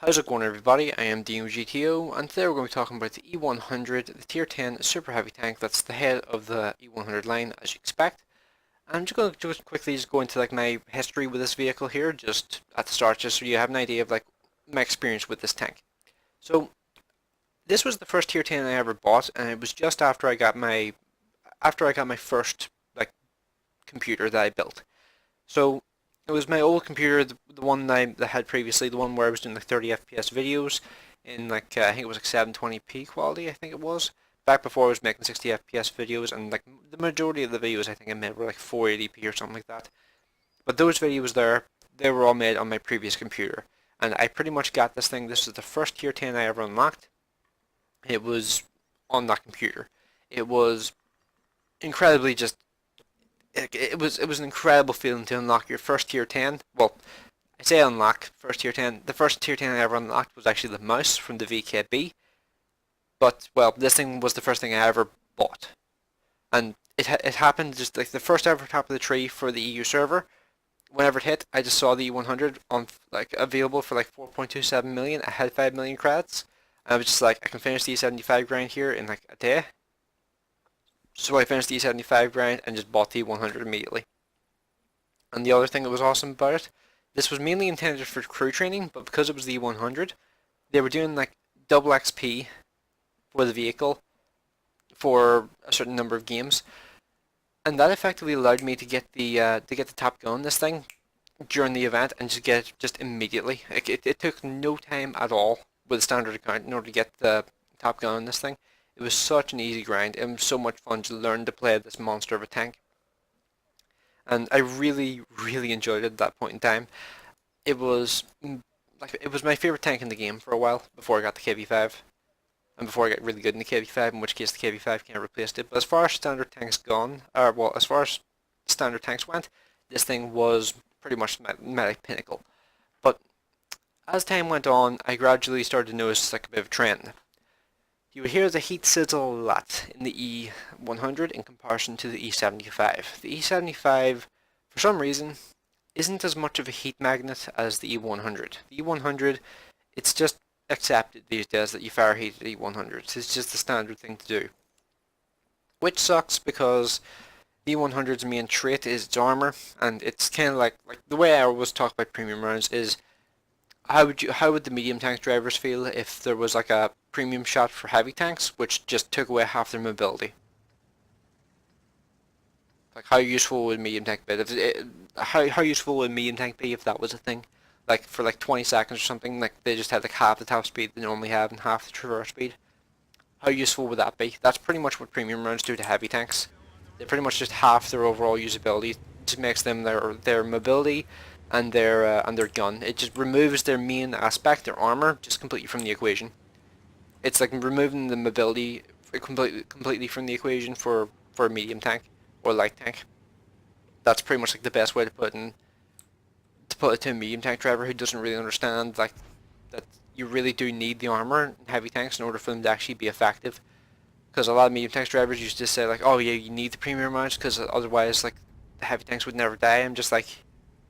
How's it going, everybody? I am DeanoGTO, and today we're going to be talking about the E100, the Tier 10 Super Heavy tank that's the head of the E100 line, as you expect. I'm just going to quickly go into my history with this vehicle here, just at the start, just so you have an idea of my experience with this tank. So this was the first Tier 10 I ever bought, and it was just after I got my first computer that I built. So it was my old computer, the one that I had previously, the one where I was doing 30 FPS videos in I think it was 720p quality, I think it was. Back before I was making 60 FPS videos, and the majority of the videos I think I made were 480p or something like that. But those videos there, they were all made on my previous computer. And I pretty much got this thing. This is the first Tier 10 I ever unlocked. It was on that computer. It was incredibly just it was an incredible feeling to unlock your first Tier 10. Well, I say unlock first Tier 10. The first Tier 10 I ever unlocked was actually the mouse from the VKB. But well, this thing was the first thing I ever bought, and it happened just the first ever top of the tree for the EU server. Whenever it hit, I just saw the E100 on available for 4.27 million. I had 5 million credits. I was just I can finish the E75 grind here in a day. So I finished the E75 grind and just bought the E100 immediately. And the other thing that was awesome about it, this was mainly intended for crew training, but because it was the E100, they were doing double XP for the vehicle for a certain number of games, and that effectively allowed me to get the top gun on this thing during the event and just get it just immediately. It took no time at all with a standard account in order to get the top gun on this thing. It was such an easy grind. It was so much fun to learn to play this monster of a tank. And I really, really enjoyed it at that point in time. It was my favorite tank in the game for a while before I got the KB5. And before I got really good in the KB5, in which case the KB5 can't replace it. But as far as standard tanks as far as standard tanks went, this thing was pretty much my pinnacle. But as time went on, I gradually started to notice a bit of a trend. You would hear the heat sizzle a lot in the E100 in comparison to the E75. The E75, for some reason, isn't as much of a heat magnet as the E100. The E100, it's just accepted these days that you fire heat at E100s. It's just the standard thing to do. Which sucks because the E100's main trait is its armor, and it's kind of like the way I always talk about premium rounds is how would the medium tank drivers feel if there was a premium shot for heavy tanks which just took away half their mobility? How useful would medium tank be? How useful would medium tank be if that was a thing? For 20 seconds or something, they just had half the top speed they normally have and half the traverse speed. How useful would that be? That's pretty much what premium rounds do to heavy tanks. They pretty much just half their overall usability. It just makes them their mobility and their gun. It just removes their main aspect, their armor, just completely from the equation. It's removing the mobility completely from the equation for a medium tank or light tank. That's pretty much the best way to put it to a medium tank driver who doesn't really understand that you really do need the armor in heavy tanks in order for them to actually be effective. Because a lot of medium tank drivers used to say oh yeah, you need the premium mounts because otherwise the heavy tanks would never die. I'm just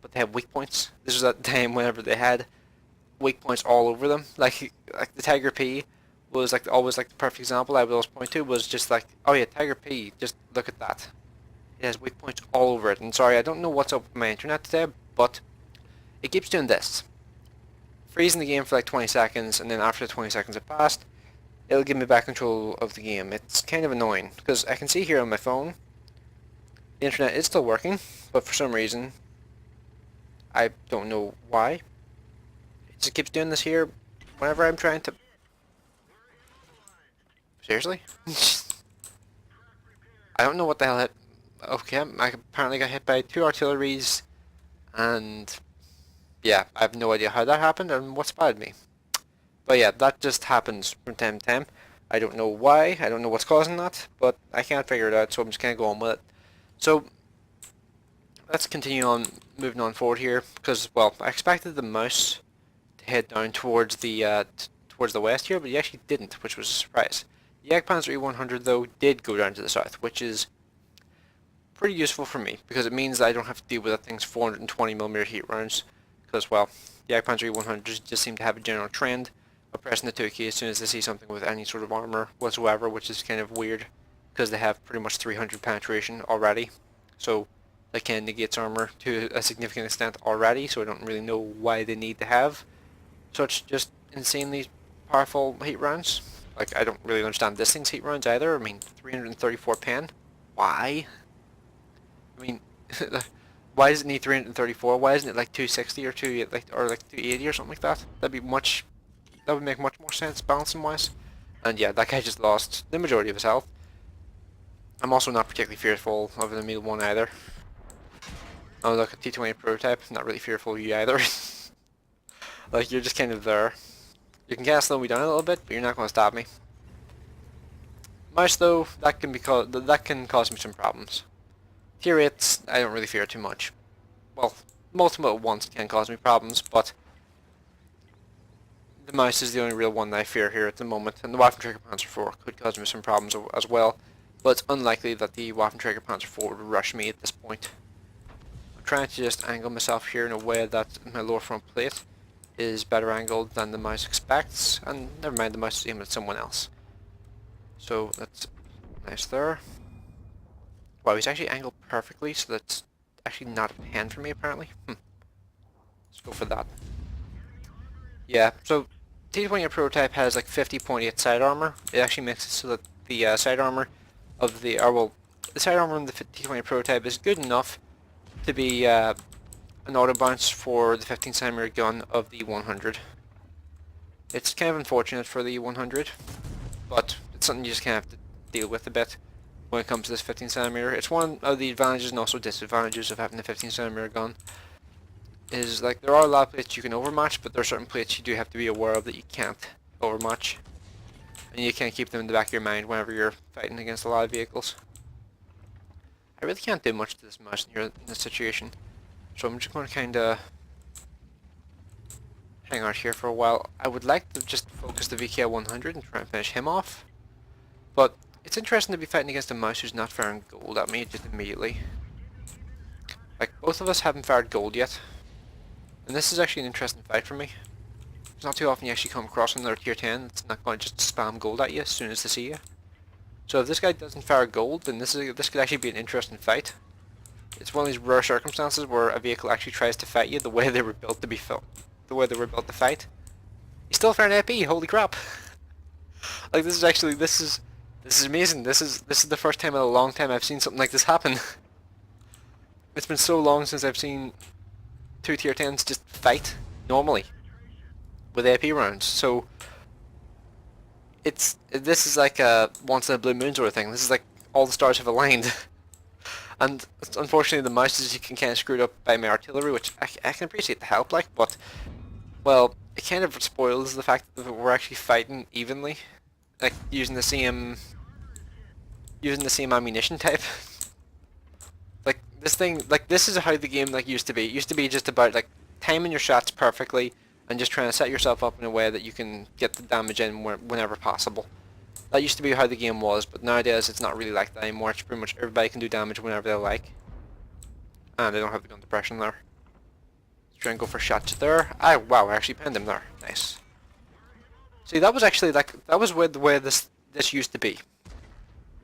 but they have weak points. This was at the time whenever they had weak points all over them. The Tiger P was always the perfect example I would always point to was just oh yeah, Tiger P, just look at that. It has weak points all over it. And sorry, I don't know what's up with my internet today, but it keeps doing this. Freezing the game for 20 seconds, and then after the 20 seconds have passed, it'll give me back control of the game. It's kind of annoying, because I can see here on my phone, the internet is still working, but for some reason, I don't know why. It just keeps doing this here whenever I'm trying to... Seriously? I don't know what the hell hit... Okay, I apparently got hit by 2 artilleries, and... yeah, I have no idea how that happened and what spotted me. But yeah, that just happens from time to time. I don't know why, I don't know what's causing that, but I can't figure it out, so I'm just going to go on with it. So, let's continue on, moving on forward here, because, well, I expected the mouse to head down towards the west here, but he actually didn't, which was a surprise. The Jagdpanzer E100, though, did go down to the south, which is pretty useful for me, because it means that I don't have to deal with that thing's 420mm heat rounds. Because, well, the Panzer E100s just seem to have a general trend of pressing the 2 key as soon as they see something with any sort of armor whatsoever, which is kind of weird because they have pretty much 300 penetration already. So that kind of negates armor to a significant extent already, so I don't really know why they need to have such just insanely powerful heat rounds. Like, I don't really understand this thing's heat rounds either. I mean, 334 pen? Why? I mean, why does it need 334? Why isn't it like 260 or 280 or something like that? That would make much more sense balancing wise. And yeah, that guy just lost the majority of his health. I'm also not particularly fearful of the Meal 1 either. Oh look, a T20 prototype, not really fearful of you either. Like, you're just kind of there. You can kind of slow me down a little bit, but you're not going to stop me. Mouse though, that can cause me some problems. Tier 8s, I don't really fear too much. Well, multiple ones can cause me problems, but the mouse is the only real one that I fear here at the moment, and the Waffenträger Panzer IV could cause me some problems as well, but it's unlikely that the Waffenträger Panzer IV would rush me at this point. I'm trying to just angle myself here in a way that my lower front plate is better angled than the mouse expects, and never mind, the mouse is aiming at someone else. So that's nice there. Wow, he's actually angled perfectly, so that's actually not a pen for me apparently. Let's go for that. Yeah, so T20 prototype has like 50.8 side armor. It actually makes it so that the side armor of the, the side armor in the T20 prototype is good enough to be an auto bounce for the 15cm gun of the E100. It's kind of unfortunate for the E100, but it's something you just kind of have to deal with a bit when it comes to this 15cm. It's one of the advantages and also disadvantages of having the 15cm gun. Is like, there are a lot of plates you can overmatch, but there are certain plates you do have to be aware of that you can't overmatch. And you can't keep them in the back of your mind whenever you're fighting against a lot of vehicles. I really can't do much to this mouse in this situation. So I'm just going to kind of hang out here for a while. I would like to just focus the VK100 and try and finish him off. But it's interesting to be fighting against a mouse who's not firing gold at me just immediately. Like, both of us haven't fired gold yet. And this is actually an interesting fight for me. It's not too often you actually come across another tier 10 that's not going to just spam gold at you as soon as they see you. So if this guy doesn't fire gold, then this could actually be an interesting fight. It's one of these rare circumstances where a vehicle actually tries to fight you the way they were built to fight. He's still firing AP, holy crap. Like, this is amazing. This is the first time in a long time I've seen something like this happen. It's been so long since I've seen two tier 10s just fight normally with AP rounds. So this is like a once in a blue moon sort of thing. This is like all the stars have aligned. And unfortunately the mouse you can kind of screwed up by my artillery, which I can appreciate the help, like, but well, it kind of spoils the fact that we're actually fighting evenly, like using the same ammunition type. Like, this thing, like, this is how the game like used to be. It used to be just about like timing your shots perfectly and just trying to set yourself up in a way that you can get the damage in whenever possible. That used to be how the game was, but nowadays it's not really like that anymore. It's pretty much everybody can do damage whenever they like. And I don't have the gun depression there. Let's try and go for shots there. Wow, I actually pinned him there. Nice. See, that was actually like, that was the way this used to be.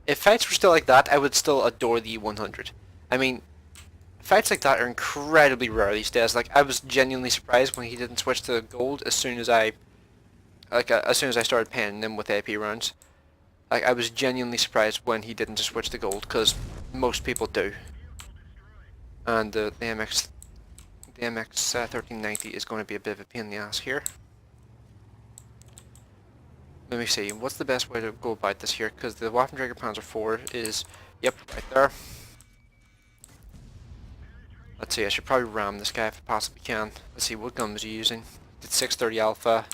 If fights were still like that, I would still adore the E100. I mean, fights like that are incredibly rare these days. Like, I was genuinely surprised when he didn't switch to gold as soon as I started penning him with AP rounds. Like, I was genuinely surprised when he didn't just switch to gold, because most people do. And the MX 1390 is going to be a bit of a pain in the ass here. Let me see, what's the best way to go about this here? Because the Waffenträger Panzer IV is, yep, right there. Let's see, I should probably ram this guy if I possibly can. Let's see, what gun was he using? Did 630 Alpha.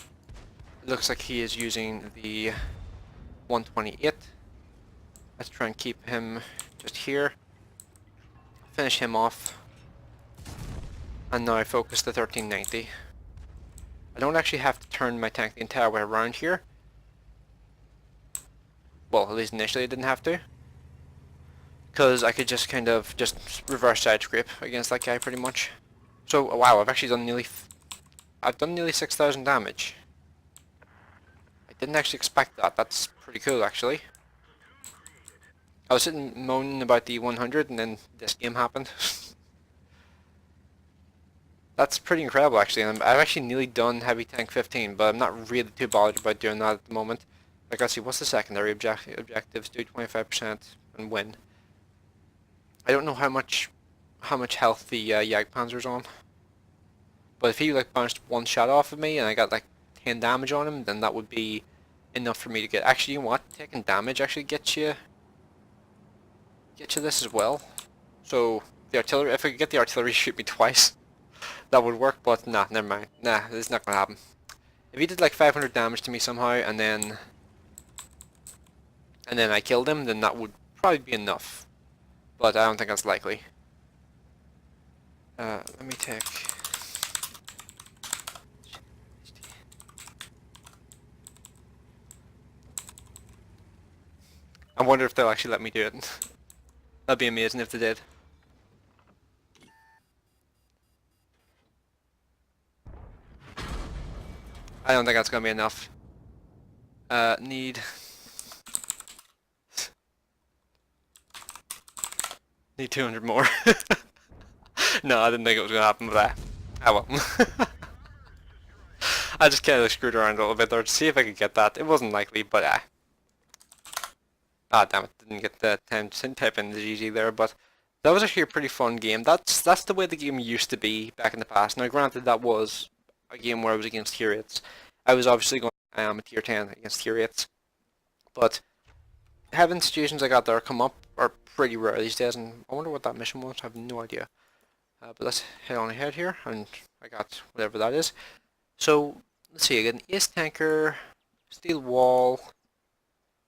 It looks like he is using the 128. Let's try and keep him just here. Finish him off. And now I focus the 1390. I don't actually have to turn my tank the entire way around here. Well, at least initially I didn't have to. Because I could just kind of just reverse side scrape against that guy pretty much. So, wow, I've actually done nearly I've done nearly 6,000 damage. I didn't actually expect that. That's pretty cool, actually. I was sitting moaning about the E100 and then this game happened. That's pretty incredible, actually. And I've actually nearly done Heavy Tank 15, but I'm not really too bothered about doing that at the moment. Like, let's see, what's the secondary objectives? Do 25% and win. I don't know how much health the Jagdpanzer's on. But if he like bounced one shot off of me and I got like 10 damage on him, then that would be enough for me to get. Actually, you know what? Taking damage actually gets you this as well. So the artillery, if I could get the artillery to shoot me twice, that would work. But nah, never mind. Nah, this is not gonna happen. If he did like 500 damage to me somehow, and then I killed him, then that would probably be enough. But I don't think that's likely. Let me take. I wonder if they'll actually let me do it. That'd be amazing if they did. I don't think that's gonna be enough. Need 200 more. No, I didn't think it was gonna happen, but I will. I just kind of screwed around a little bit there to see if I could get that. It wasn't likely, but ah, damn it, didn't get the time to type in the GG there, but that was actually a pretty fun game. That's the way the game used to be back in the past. Now, granted, that was a game where I was against tier 8s. I was obviously going a tier 10 against tier 8s, but having situations like that there come up are pretty rare these days, and I wonder what that mission was. I have no idea. But let's head on ahead here, and I got whatever that is. So, let's see, I got an ace tanker, steel wall,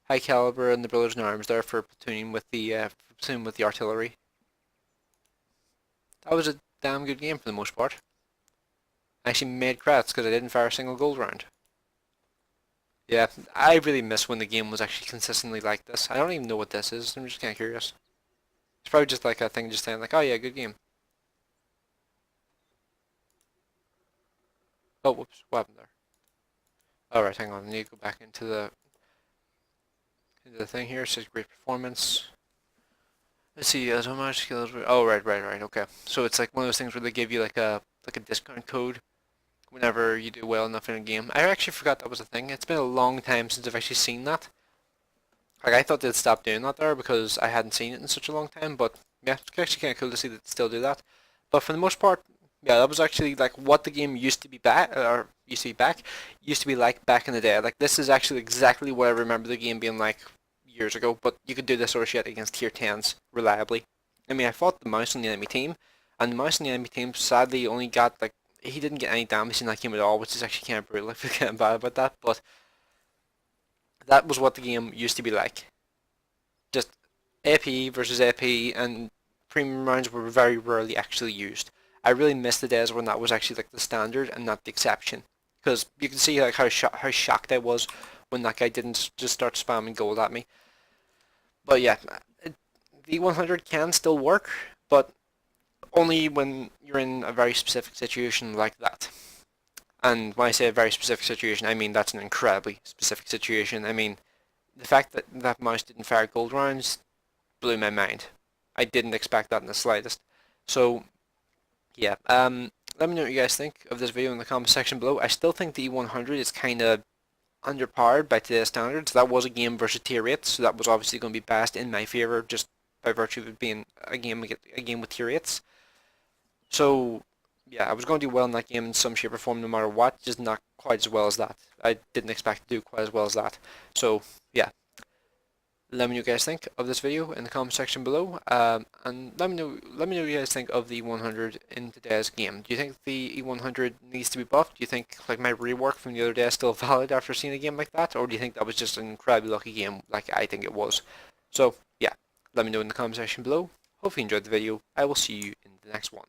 high caliber, and the brothers in arms there for platooning with the artillery. That was a damn good game for the most part. I actually made credits because I didn't fire a single gold round. Yeah, I really miss when the game was actually consistently like this. I don't even know what this is. I'm just kind of curious. It's probably just like a thing just saying like, oh yeah, good game. Oh, whoops, what happened there? Alright, hang on, I need to go back into the thing here. It says great performance. Let's see, so much skills. Oh, right, okay. So it's like one of those things where they give you like a discount code whenever you do well enough in a game. I actually forgot that was a thing. It's been a long time since I've actually seen that. Like, I thought they'd stop doing that there because I hadn't seen it in such a long time, but yeah, it's actually kind of cool to see that they still do that. But for the most part, yeah, that was actually like what the game used to be like back in the day. Like, this is actually exactly what I remember the game being like years ago, but you could do this sort of shit against tier 10s reliably. I mean, I fought the mouse on the enemy team, and the mouse on the enemy team sadly only got like, he didn't get any damage in that game at all, which is actually kind of brutal. I feel kind of bad about that, but that was what the game used to be like. Just AP versus AP, and premium rounds were very rarely actually used. I really miss the days when that was actually like the standard and not the exception, because you can see like how shocked I was when that guy didn't just start spamming gold at me. But yeah, the E100 can still work, but only when you're in a very specific situation like that. And when I say a very specific situation, I mean that's an incredibly specific situation. I mean, the fact that that mouse didn't fire gold rounds blew my mind. I didn't expect that in the slightest. So, yeah, let me know what you guys think of this video in the comment section below. I still think the E100 is kind of underpowered by today's standards. That was a game versus tier 8, so that was obviously going to be biased in my favor just by virtue of it being a game with tier 8s. So, yeah, I was going to do well in that game in some shape or form no matter what, just not quite as well as that. I didn't expect to do quite as well as that. So, yeah. Let me know what you guys think of this video in the comment section below, and let me know what you guys think of the E100 in today's game. Do you think the E100 needs to be buffed? Do you think like my rework from the other day is still valid after seeing a game like that, or do you think that was just an incredibly lucky game like I think it was? So yeah, let me know in the comment section below. Hope you enjoyed the video. I will see you in the next one.